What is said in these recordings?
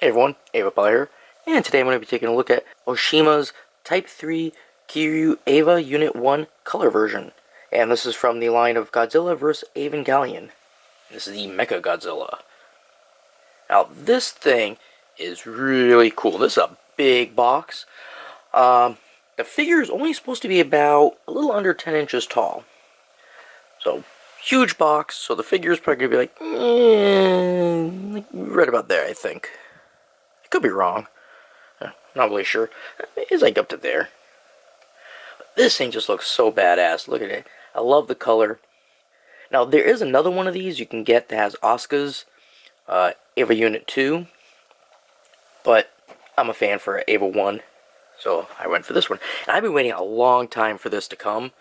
Hey everyone, EVA here, and today I'm going to be taking a look at Aoshima's Type 3 Kiryu EVA Unit-01 color version. And this is from the line of Godzilla vs. Evangelion. This is the Mechagodzilla. Now this thing is really cool. This is a big box. The figure is only supposed to be about a little under 10 inches tall. So, huge box, so the figure is probably going to be like right about there, I think. Could be wrong. Not really sure. It's like up to there. This thing just looks so badass. Look at it. I love the color. Now, there is another one of these you can get that has Asuka's EVA Unit 2. But I'm a fan for EVA 1. So I went for this one. And I've been waiting a long time for this to come.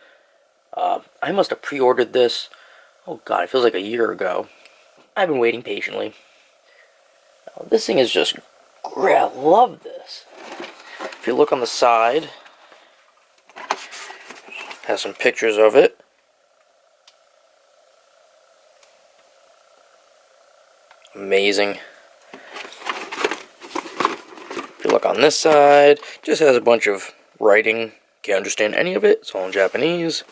I must have pre-ordered this. Oh god, it feels like a year ago. I've been waiting patiently. Now, this thing is just great. I love this. If you look on the side, has some pictures of it. Amazing. If you look on this side, just has a bunch of writing. Can't understand any of it. It's all in Japanese.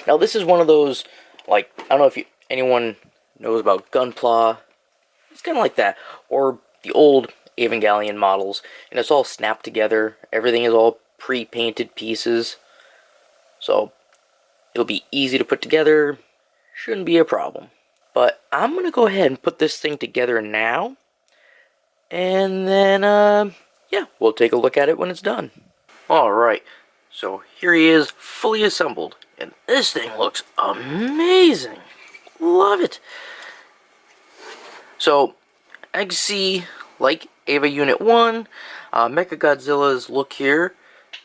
Now this is one of those, like, I don't know if anyone knows about Gunpla. It's kind of like that, or the old Evangelion models, and it's all snapped together. Everything is all pre-painted pieces, so it'll be easy to put together. Shouldn't be a problem. But I'm gonna go ahead and put this thing together now, and then yeah, we'll take a look at it when it's done. Alright, so here he is, fully assembled, and this thing looks amazing. Love it. So, I can see, like EVA Unit 1, Mechagodzilla's look here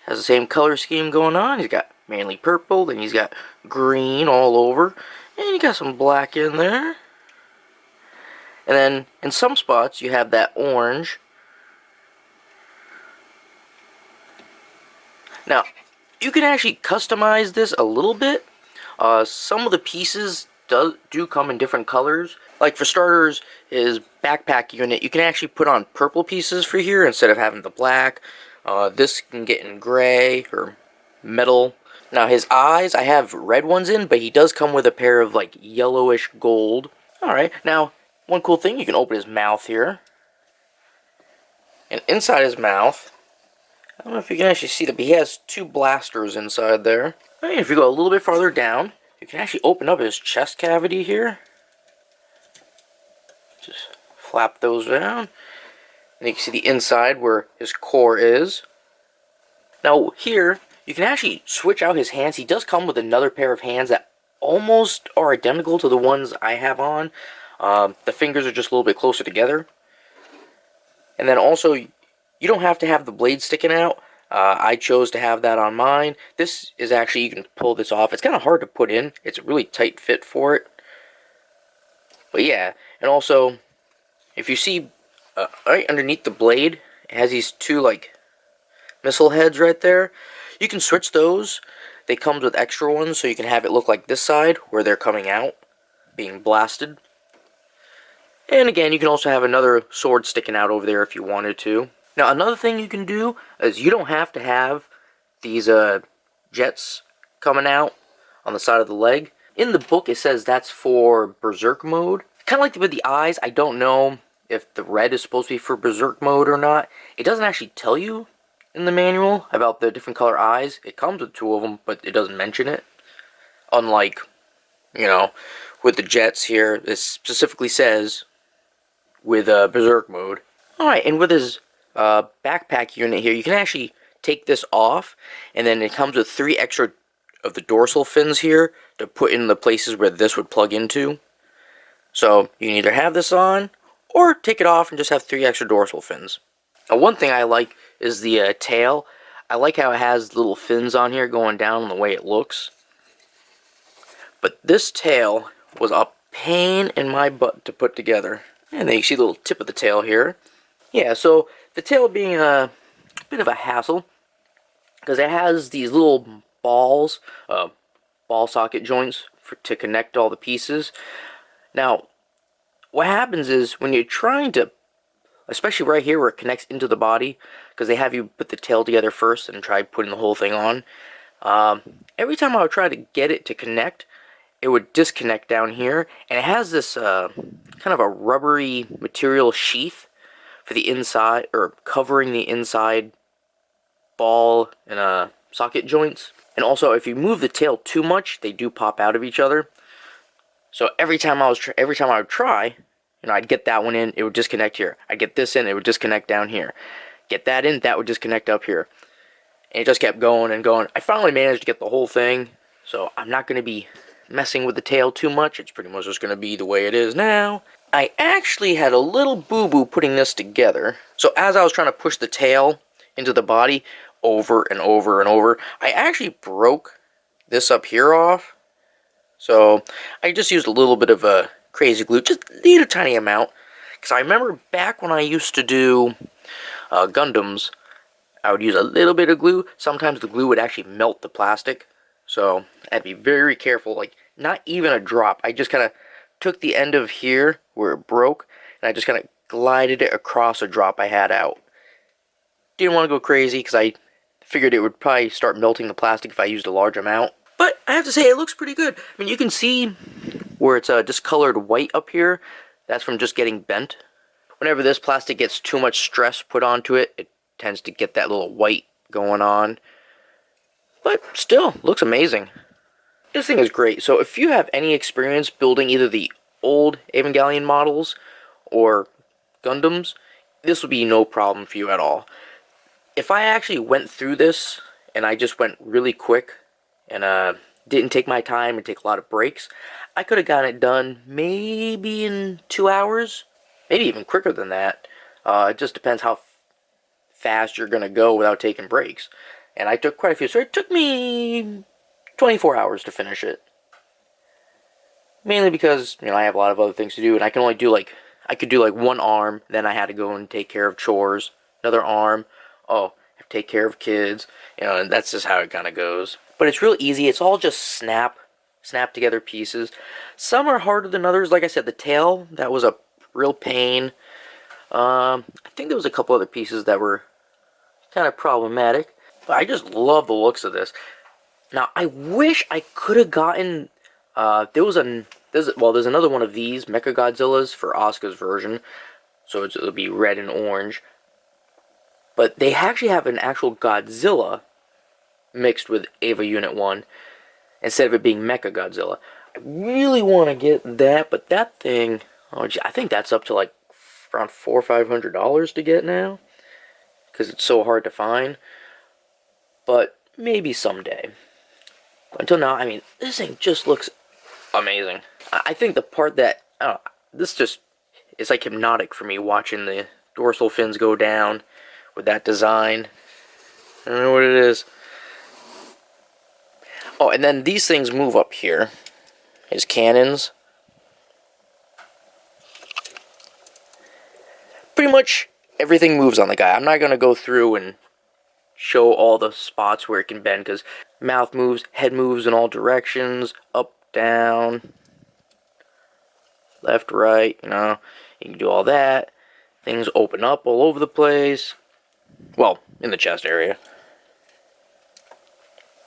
has the same color scheme going on. He's got mainly purple, then he's got green all over, and you got some black in there. And then, in some spots, you have that orange. Now, you can actually customize this a little bit. Some of the pieces do come in different colors. Like for starters, his backpack unit, you can actually put on purple pieces for here instead of having the black. This can get in gray or metal. Now his eyes, I have red ones in, but he does come with a pair of like yellowish gold. Alright, now one cool thing, you can open his mouth here. And inside his mouth, I don't know if you can actually see that, but he has two blasters inside there. And if you go a little bit farther down, you can actually open up his chest cavity here. Just flap those down. And you can see the inside where his core is. Now here, you can actually switch out his hands. He does come with another pair of hands that almost are identical to the ones I have on. The fingers are just a little bit closer together. And then also, you don't have to have the blade sticking out. I chose to have that on mine. This is actually, you can pull this off. It's kind of hard to put in. It's a really tight fit for it. But yeah, and also, if you see right underneath the blade, it has these two like missile heads right there. You can switch those. They come with extra ones, so you can have it look like this side, where they're coming out, being blasted. And again, you can also have another sword sticking out over there if you wanted to. Now, another thing you can do is you don't have to have these jets coming out on the side of the leg. In the book, it says that's for Berserk mode. Kind of like with the eyes, I don't know if the red is supposed to be for Berserk mode or not. It doesn't actually tell you in the manual about the different color eyes. It comes with two of them, but it doesn't mention it. Unlike, you know, with the jets here, it specifically says with Berserk mode. Alright, and with his backpack unit here, you can actually take this off, and then it comes with 3 extra of the dorsal fins here to put in the places where this would plug into. So you can either have this on or take it off and just have 3 extra dorsal fins. Now, one thing I like is the tail. I like how it has little fins on here going down the way it looks. But this tail was a pain in my butt to put together. And then you see the little tip of the tail here. Yeah, so the tail being a bit of a hassle, because it has these little balls, ball socket joints to connect all the pieces. Now, what happens is when you're trying to, especially right here where it connects into the body, because they have you put the tail together first and try putting the whole thing on. Every time I would try to get it to connect, it would disconnect down here, and it has this kind of a rubbery material sheath for the inside, or covering the inside ball and socket joints. And also, if you move the tail too much, they do pop out of each other. So every time I would try, I'd get that one in, it would disconnect here. I'd get this in, it would disconnect down here. Get that in, that would disconnect up here. And it just kept going and going. I finally managed to get the whole thing, so I'm not going to be messing with the tail too much. It's pretty much just going to be the way it is now. I actually had a little boo-boo putting this together. So as I was trying to push the tail into the body over and over and over, I actually broke this up here off. So I just used a little bit of a crazy glue, just a tiny amount. Because I remember back when I used to do Gundams, I would use a little bit of glue. Sometimes the glue would actually melt the plastic. So I had to be very careful, like not even a drop. I just kind of took the end of here where it broke, and I just kind of glided it across a drop I had out. Didn't want to go crazy because I figured it would probably start melting the plastic if I used a large amount. But I have to say, it looks pretty good. I mean, you can see where it's discolored white up here. That's from just getting bent. Whenever this plastic gets too much stress put onto it, it tends to get that little white going on. But still, looks amazing. This thing is great. So if you have any experience building either the old Evangelion models or Gundams, this would be no problem for you at all. If I actually went through this and I just went really quick and didn't take my time and take a lot of breaks, I could have gotten it done maybe in 2 hours, maybe even quicker than that. It just depends how fast you're going to go without taking breaks. And I took quite a few, so it took me 24 hours to finish it. Mainly because, I have a lot of other things to do, and I can only do I could do one arm, then I had to go and take care of chores. Another arm, I have to take care of kids, and that's just how it kind of goes. But it's real easy, it's all just snap together pieces. Some are harder than others. Like I said, the tail, that was a real pain. I think there was a couple other pieces that were kind of problematic, but I just love the looks of this. Now, I wish I could have gotten, there's another one of these Mechagodzillas for Asuka's version, so it'll be red and orange. But they actually have an actual Godzilla mixed with EVA Unit-01 instead of it being Mechagodzilla. I really want to get that, but that thing, I think that's up to around $400 or $500 to get now, because it's so hard to find. But maybe someday. Until now, this thing just looks amazing. I think the part that, this just, it's like hypnotic for me watching the dorsal fins go down with that design. I don't know what it is. Oh, and then these things move up here. His cannons. Pretty much everything moves on the guy. I'm not going to go through and show all the spots where it can bend, because mouth moves, head moves in all directions, up, down, left, right, you can do all that. Things open up all over the place. Well, in the chest area.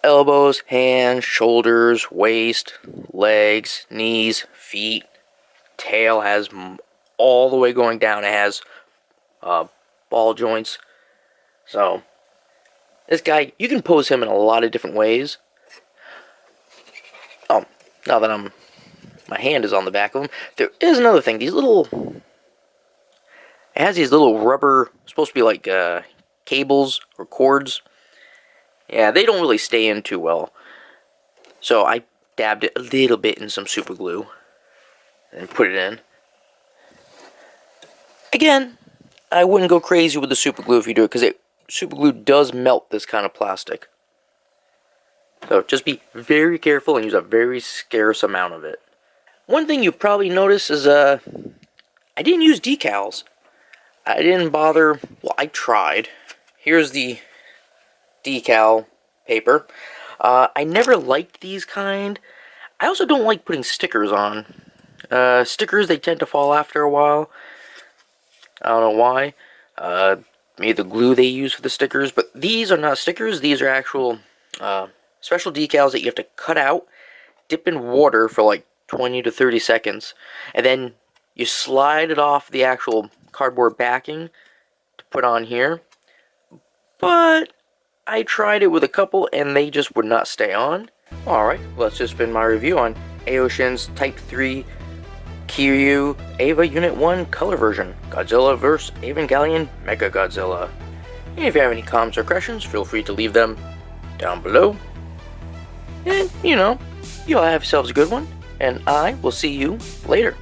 Elbows, hands, shoulders, waist, legs, knees, feet. Tail has all the way going down. It has ball joints. So this guy, you can pose him in a lot of different ways. Oh, now that my hand is on the back of him, there is another thing. It has these little rubber, supposed to be like cables or cords. Yeah, they don't really stay in too well. So I dabbed it a little bit in some super glue and put it in. Again, I wouldn't go crazy with the super glue if you do it, because super glue does melt this kind of plastic. So just be very careful and use a very scarce amount of it. One thing you probably notice is I didn't use decals. I didn't bother. Well, I tried. Here's the decal paper. I never liked these kind. I also don't like putting stickers on. Stickers, they tend to fall after a while. I don't know why. Maybe the glue they use for the stickers, but these are not stickers. These are actual special decals that you have to cut out, dip in water for like 20 to 30 seconds, and then you slide it off the actual cardboard backing to put on here. But I tried it with a couple and they just would not stay on. Alright, well, that's just been my review on Aoshin's Type 3 Kiryu EVA Unit 1 color version, Godzilla vs. Evangelion Mechagodzilla. And if you have any comments or questions, feel free to leave them down below. And, you all have yourselves a good one, and I will see you later.